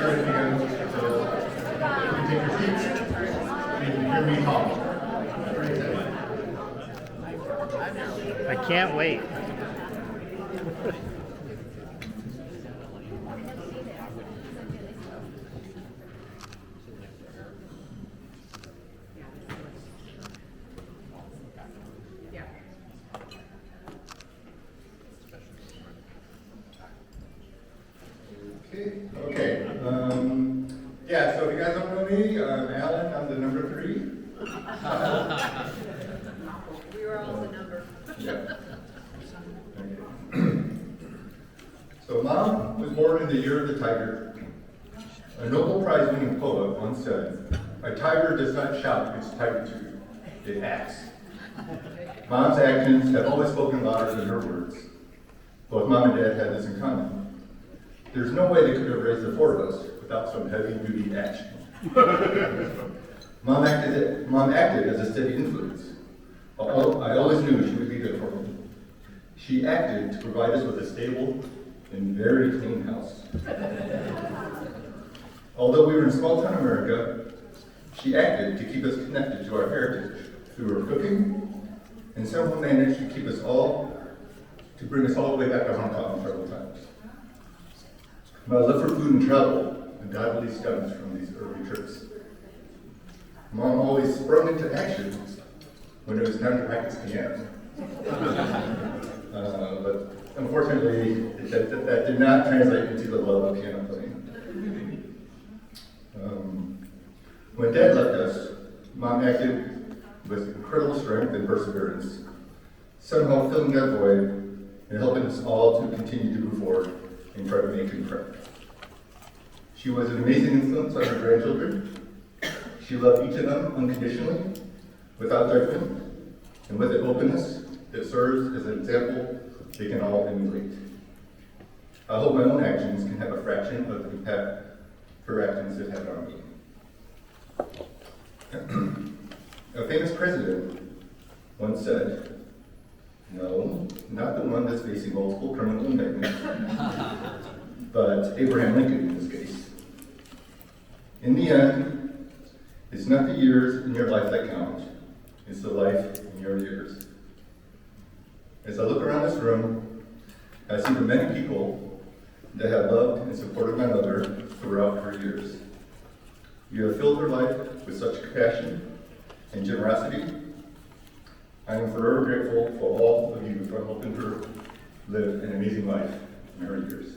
ready to go. So you can take your seats. You can hear me talk. I can't wait. Okay. Yeah, so if you guys don't know me, I'm Alan. I'm the number 3. We were all the number. Yeah. Okay. So Mom was born in the year of the tiger. A Nobel Prize-winning poet once said, "A tiger does not shout its tigertude, it acts." Mom's actions have always spoken louder than her words. Both Mom and Dad had this in common. There's no way they could have raised the 4 of us without some heavy-duty action. Mom acted as a steady influence. I always knew she would be there for me. She acted to provide us with a stable and very clean house. Although we were in small-town America, she acted to keep us connected to our heritage through her cooking, and somehow managed to bring us all the way back to Hong Kong several times. My love for food and travel undoubtedly stems from these early trips. Mom always sprung into action when it was time to practice piano. But unfortunately, that did not translate into the love of piano playing. When Dad left us, Mom acted with incredible strength and perseverance, somehow filling that void and helping us all to continue to move forward and try to make him proud. She was an amazing influence on her grandchildren. She loved each of them unconditionally, without judgment, and with an openness that serves as an example they can all emulate. I hope my own actions can have a fraction of the impact her actions have had on me. A famous president once said, "No, not the one that's facing multiple criminal indictments, but Abraham Lincoln in this case. In the end, it's not the years in your life that count, it's the life in your years." As I look around this room, I see the many people that have loved and supported my mother throughout her years. You have filled her life with such compassion and generosity. I am forever grateful for all of you for helping her live an amazing life in her years.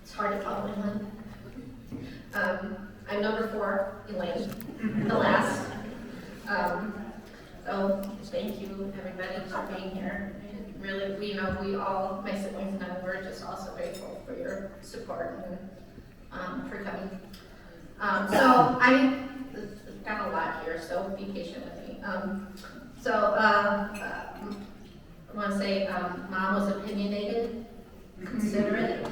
It's hard to follow anyone. I'm number 4, Elaine, the last. So thank you everybody for being here. Really, we all, my siblings and I, were just also grateful for your support and for coming. So I got a lot here, so be patient with me. I want to say Mom was opinionated, considerate,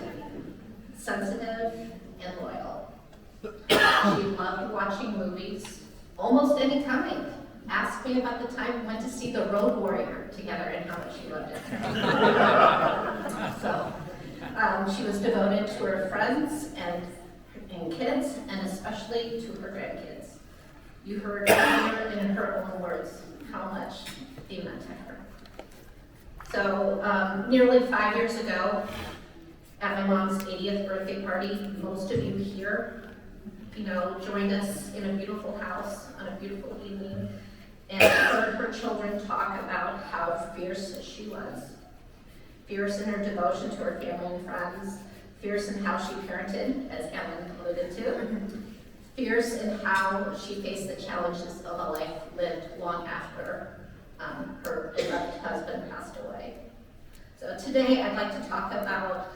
sensitive, and loyal. She loved watching movies, almost any kind. Ask me about the time we went to see The Road Warrior together and how much she loved it. She was devoted to her friends and kids, and especially to her grandkids. You heard her in her own words how much they meant to her. So nearly 5 years ago, at my mom's 80th birthday party, most of you here, joined us in a beautiful house on a beautiful evening and heard her children talk about how fierce she was. Fierce in her devotion to her family and friends, fierce in how she parented, as Ellen alluded to, fierce in how she faced the challenges of a life lived long after her beloved husband passed away. So today I'd like to talk about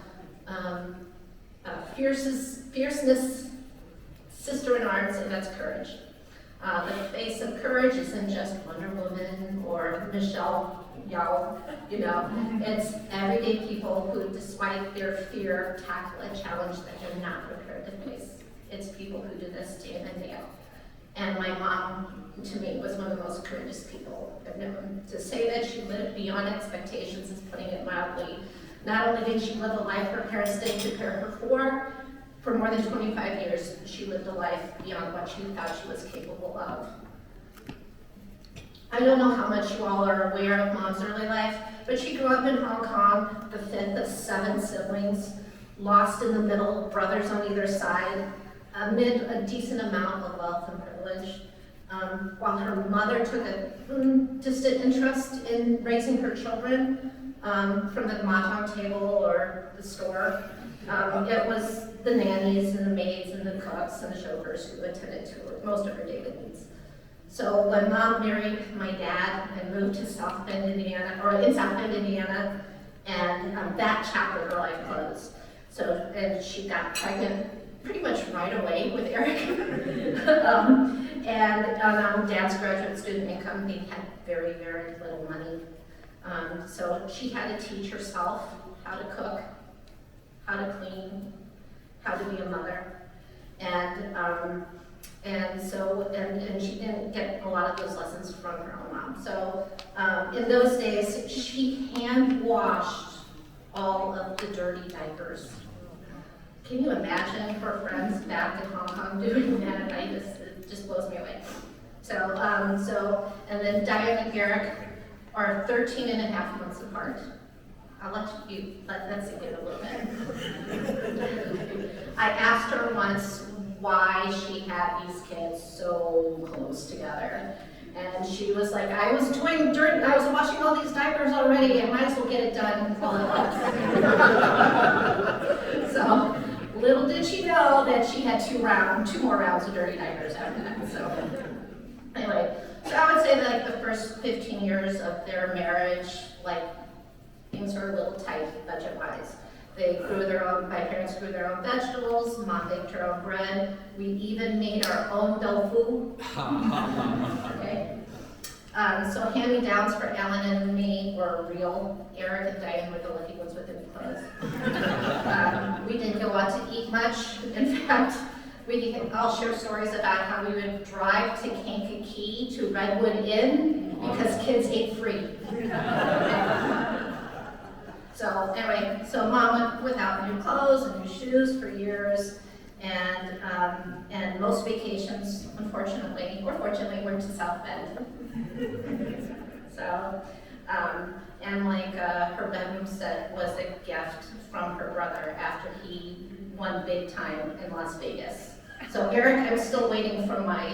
fierceness, sister in arms, and that's courage. The face of courage isn't just Wonder Woman or Michelle yell, you know. It's everyday people who, despite their fear, tackle a challenge that they're not prepared to face. It's people who do this day in and day out. And my mom, to me, was one of the most courageous people I've known. To say that she lived beyond expectations is putting it mildly. Not only did she live a life her parents didn't prepare her for more than 25 years, she lived a life beyond what she thought she was capable of. I don't know how much you all are aware of Mom's early life, but she grew up in Hong Kong, the fifth of 7 siblings, lost in the middle, brothers on either side, amid a decent amount of wealth and privilege. While her mother took a distant interest in raising her children from the mahjong table or the store, it was the nannies and the maids and the cooks and the chauffeurs who attended to most of her daily needs. So when Mom married my dad and moved to South Bend, Indiana, and that chapter of her life closed. So, and she got pregnant pretty much right away with Eric. And on Dad's graduate student income, they had very, very little money. So she had to teach herself how to cook, how to clean, how to be a mother. And she didn't get a lot of those lessons from her own mom. So in those days, she hand washed all of the dirty diapers. Can you imagine her friends back in Hong Kong doing that? It just blows me away. So, and then Diane and Eric are 13 and a half months apart. I'll let that sink in a little bit. I asked her once why she had these kids so close together. And she was like, I was washing all these diapers already, I might as well get it done while it was. So, little did she know that she had 2 more rounds of dirty diapers after that. So, anyway, so I would say that the first 15 years of their marriage, things were a little tight budget-wise. My parents grew their own vegetables, Mom baked her own bread. We even made our own tofu. Okay. So hand-me-downs for Ellen and me were real. Eric and Diane were the lucky ones with the new clothes. We didn't go out to eat much. In fact, I'll share stories about how we would drive to Kankakee to Redwood Inn because kids ate free. So anyway, so Mom went without new clothes and new shoes for years, and most vacations, unfortunately, or fortunately, were to South Bend. So, her bedroom set was a gift from her brother after he won big time in Las Vegas. So Eric, I'm still waiting for my.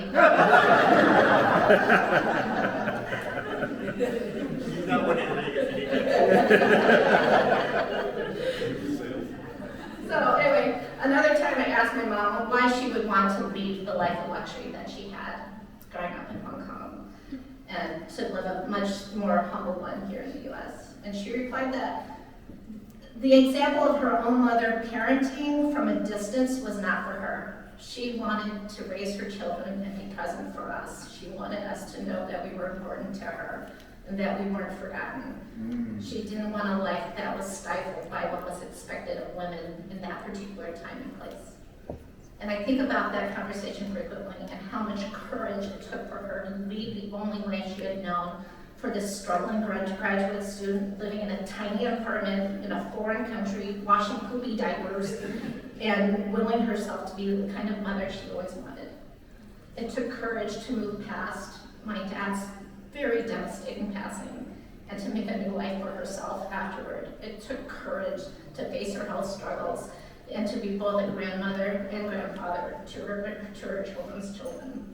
So anyway, another time I asked my mom why she would want to leave the life of luxury that she had growing up in Hong Kong and to live a much more humble one here in the US. And she replied that the example of her own mother parenting from a distance was not for her. She wanted to raise her children and be present for us. She wanted us to know that we were important to her and that we weren't forgotten. She didn't want a life that was stifled by what was expected of women in that particular time and place. And I think about that conversation frequently and how much courage it took for her to leave the only life she had known for this struggling graduate student living in a tiny apartment in a foreign country, washing poopy diapers, and willing herself to be the kind of mother she always wanted. It took courage to move past my dad's very devastating passing and to make a new life for herself afterward. It took courage to face her health struggles and to be both a grandmother and grandfather to her children's children.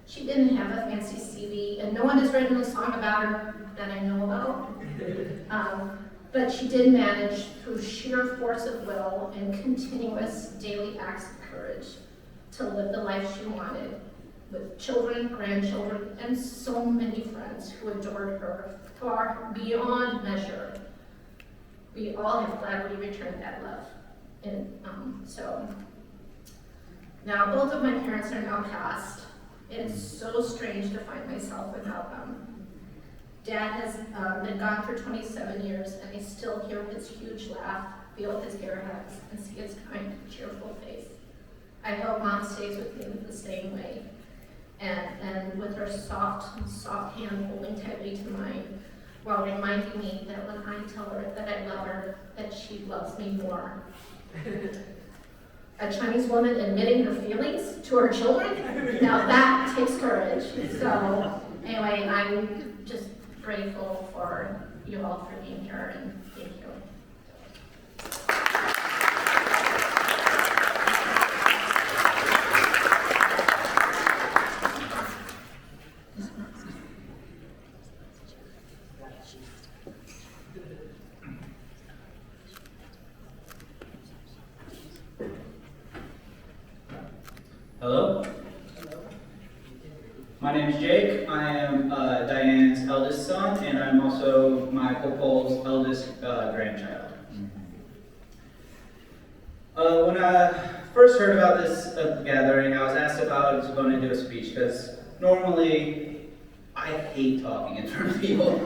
She didn't have a fancy CV, and no one has written a song about her that I know about. But she did manage, through sheer force of will and continuous daily acts of courage, to live the life she wanted, with children, grandchildren, and so many friends who adored her far beyond measure. We all have gladly returned that love. And so, now both of my parents are now passed. It's so strange to find myself without them. Dad has been gone for 27 years, and I still hear his huge laugh, feel his hair hugs, and see his kind, cheerful face. I hope Mom stays with me the same way, and with her soft hand holding tightly to mine, while reminding me that when I tell her that I love her, that she loves me more. A Chinese woman admitting her feelings to her children? Now that takes courage. So anyway, I'm just grateful for you all for being here, and thank you. Hello. My name is Jake. I am Diane's eldest son, and I'm also my Popo's eldest grandchild. When I first heard about this gathering, I was asked if I was going to do a speech, because normally I hate talking in front of people.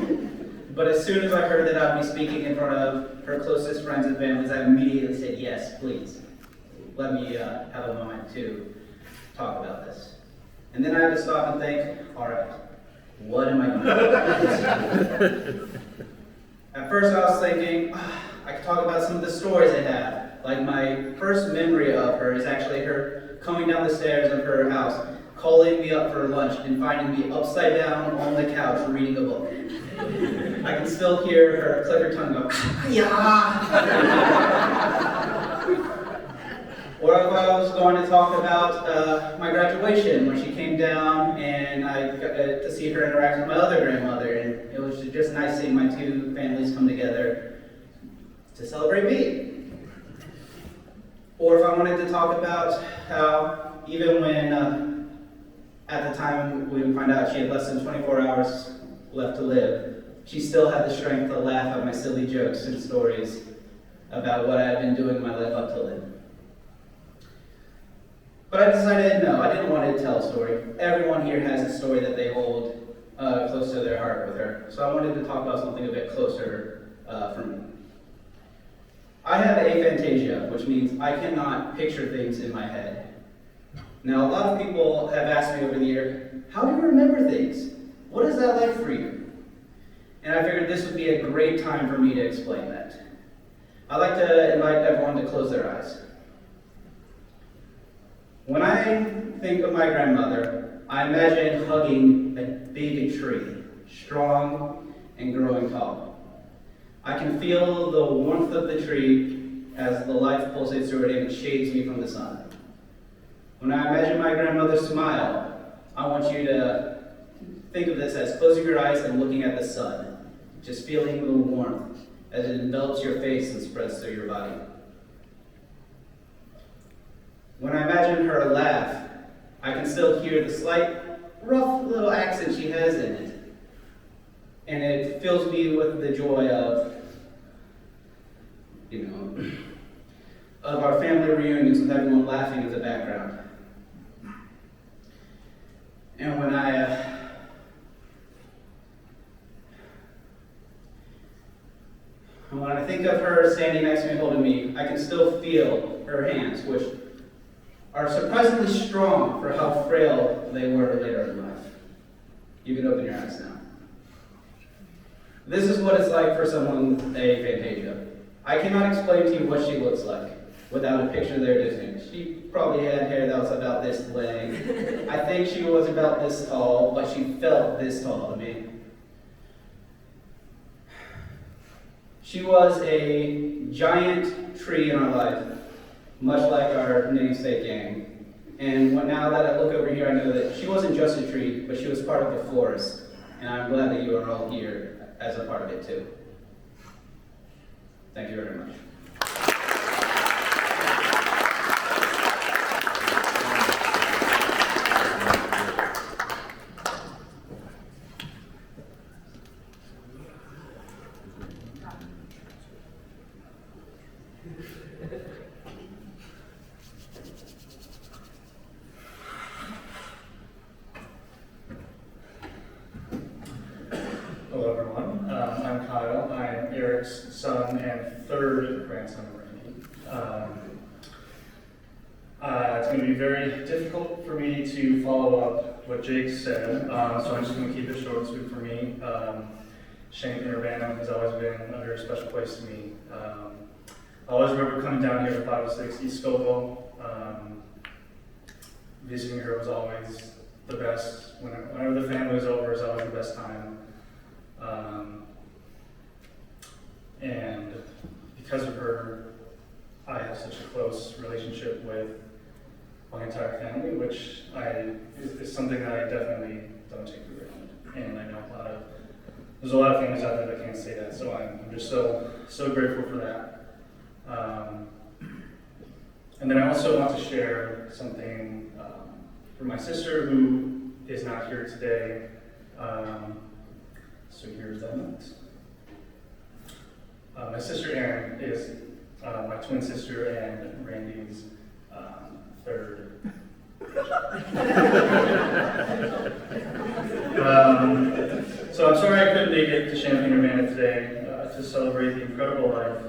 But as soon as I heard that I'd be speaking in front of her closest friends and families, I immediately said, yes, please. Let me have a moment to talk about this. And then I had to stop and think, all right, what am I going to do? At first I was thinking, I could talk about some of the stories I have. Like my first memory of her is actually her coming down the stairs of her house, calling me up for lunch, and finding me upside down on the couch reading a book. I can still hear her click her tongue go, yeah. Or if I was going to talk about my graduation, when she came down and I got to see her interact with my other grandmother, and it was just nice seeing my two families come together to celebrate me. Or if I wanted to talk about how even when at the time we would find out she had less than 24 hours left to live, she still had the strength to laugh at my silly jokes and stories about what I had been doing in my life up till then. But I decided, no, I didn't want to tell a story. Everyone here has a story that they hold close to their heart with her. So I wanted to talk about something a bit closer for me. I have aphantasia, which means I cannot picture things in my head. Now, a lot of people have asked me over the year, how do you remember things? What is that like for you? And I figured this would be a great time for me to explain that. I'd like to invite everyone to close their eyes. When I think of my grandmother, I imagine hugging a big tree, strong and growing tall. I can feel the warmth of the tree as the life pulsates through it and it shades me from the sun. When I imagine my grandmother's smile, I want you to think of this as closing your eyes and looking at the sun, just feeling the warmth as it envelops your face and spreads through your body. When I imagine her laugh, I can still hear the slight, rough little accent she has in it. And it fills me with the joy of, of our family reunions with everyone laughing in the background. And when I think of her standing next to me holding me, I can still feel her hands, which are surprisingly strong for how frail they were later in life. You can open your eyes now. This is what it's like for someone with aphantasia. I cannot explain to you what she looks like without a picture there to me. She probably had hair that was about this length. I think she was about this tall, but she felt this tall to me. She was a giant tree in our life, much like our namesake gang. And now that I look over here, I know that she wasn't just a tree, but she was part of the forest. And I'm glad that you are all here as a part of it too. Thank you very much. Hello, Eric's son and third grandson of Randy. It's going to be very difficult for me to follow up what Jake said, so I'm just going to keep it short and sweet for me. Shank and Urbana has always been under a special place to me. I always remember coming down here to 506 East Scoville. Visiting her was always the best. Whenever the family was over, it was always the best time. And because of her, I have such a close relationship with my entire family, which is something that I definitely don't take for granted. And I know there's a lot of families out there that can't say that, so I'm just so grateful for that. And then I also want to share something for my sister who is not here today. So here's that note. My sister Erin is my twin sister and Randy's third. So I'm sorry I couldn't make it to Champaign-Urbana today to celebrate the incredible life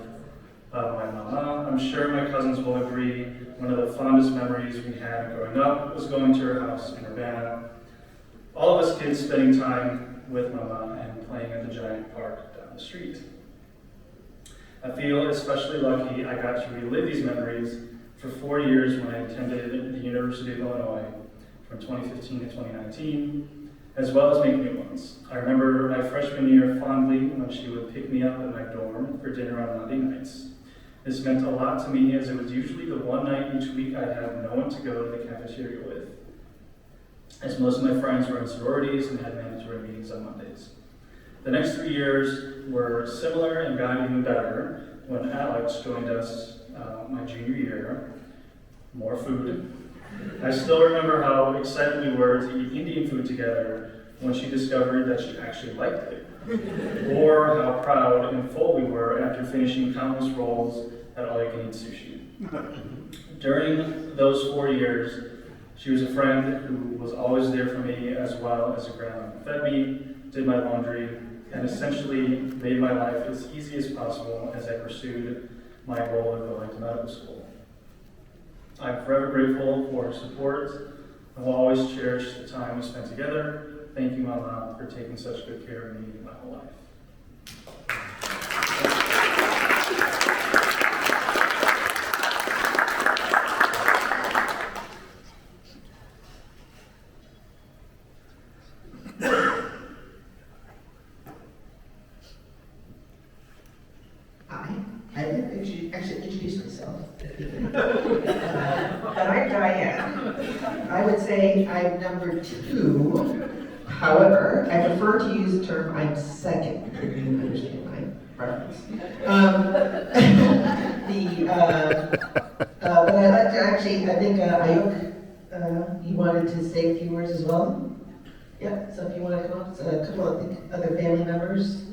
of my mama. I'm sure my cousins will agree one of the fondest memories we had growing up was going to her house in Urbana. All of us kids spending time with mama and playing at the giant park down the street. I feel especially lucky I got to relive these memories for 4 years when I attended the University of Illinois from 2015 to 2019, as well as make new ones. I remember my freshman year fondly when she would pick me up at my dorm for dinner on Monday nights. This meant a lot to me as it was usually the one night each week I'd have no one to go to the cafeteria with, as most of my friends were in sororities and had mandatory meetings on Mondays. The next 3 years were similar and got even better when Alex joined us my junior year. More food. I still remember how excited we were to eat Indian food together when she discovered that she actually liked it. Or how proud and full we were after finishing countless rolls at all-you-can-eat sushi. During those 4 years, she was a friend who was always there for me, as well as a grandma who fed me, did my laundry, and essentially made my life as easy as possible as I pursued my goal of going to medical school. I'm forever grateful for her support and will always cherish the time we spent together. Thank you, Mama, for taking such good care of me my whole life. I didn't actually introduce myself. But I'm Diane. I would say I'm number 2. However, I prefer to use the term I'm second. You understand my preference. But I'd like to actually, I think Ayuk, you wanted to say a few words as well? Yeah, so if you want to come up, a couple of the other family members